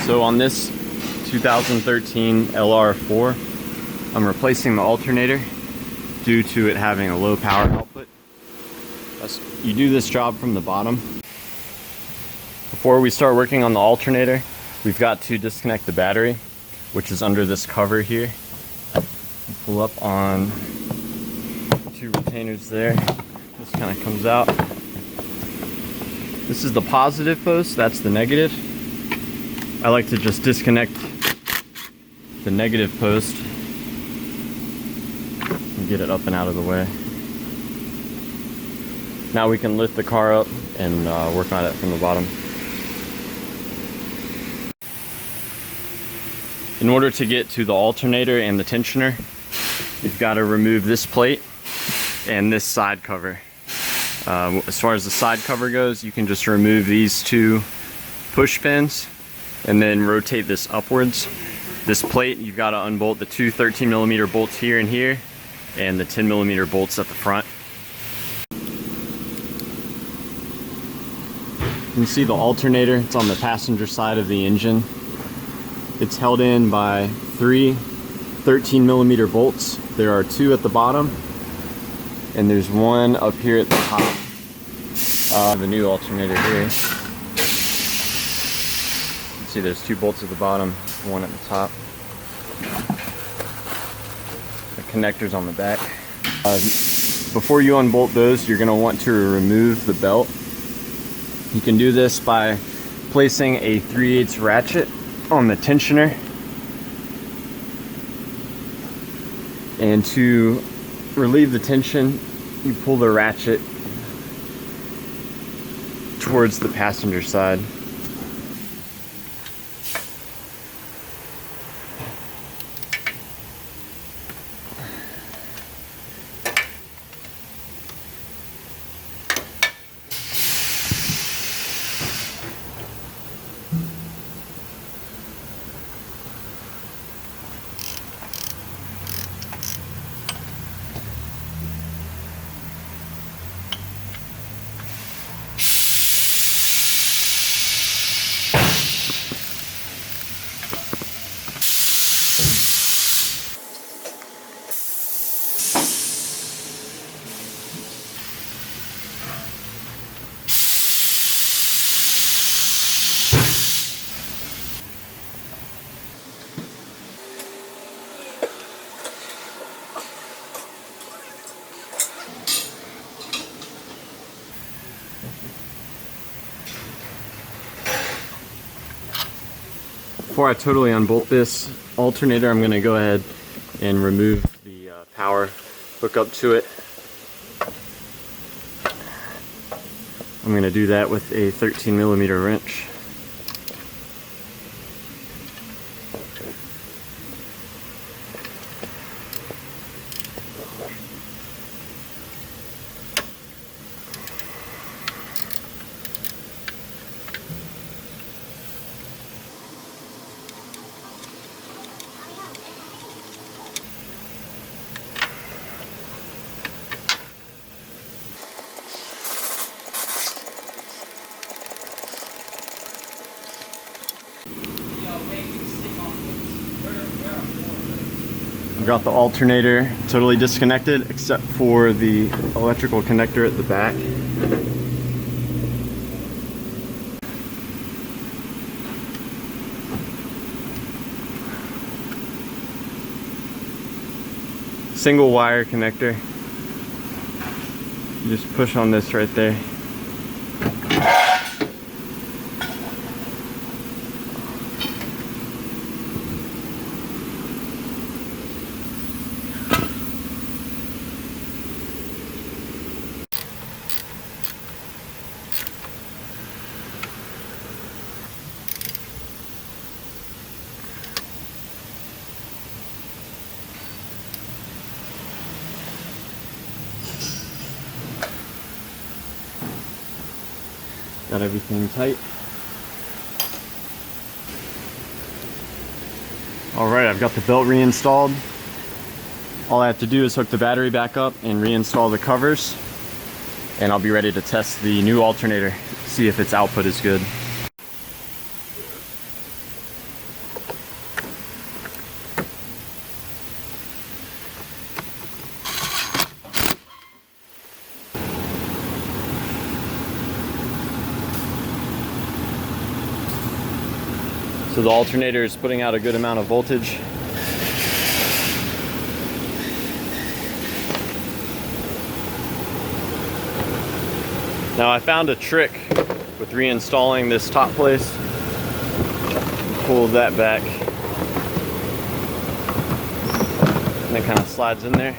So on this 2013 LR4, I'm replacing the alternator due to it having a low power output. You do this job from the bottom. Before we start working on the alternator, we've got to disconnect the battery, which is under this cover here. Pull up on two retainers there. This kind of comes out. This is the positive post, that's the negative. I like to just disconnect the negative post and get it up and out of the way. Now we can lift the car up and work on it from the bottom. In order to get to the alternator and the tensioner, you've got to remove this plate and this side cover. As far as the side cover goes, you can just remove these two push pins and then rotate this upwards. This plate, you've got to unbolt the two 13mm bolts here and here and the 10mm bolts at the front. You can see the alternator, it's on the passenger side of the engine. It's held in by three 13mm bolts. There are two at the bottom and there's one up here at the top. The new alternator here. See, there's two bolts at the bottom, one at the top. The connectors on the back. Before you unbolt those, you're going to want to remove the belt. You can do this by placing a 3/8 ratchet on the tensioner. And to relieve the tension, you pull the ratchet towards the passenger side. Before I totally unbolt this alternator, I'm going to go ahead and remove the power hookup to it. I'm going to do that with a 13mm wrench. I've got the alternator totally disconnected except for the electrical connector at the back. Single wire connector. You just push on this right there. Got everything tight. Alright, I've got the belt reinstalled. All I have to do is hook the battery back up and reinstall the covers, and I'll be ready to test the new alternator, see if its output is good. So the alternator is putting out a good amount of voltage. Now I found a trick with reinstalling this top place. Pull that back and it kind of slides in there.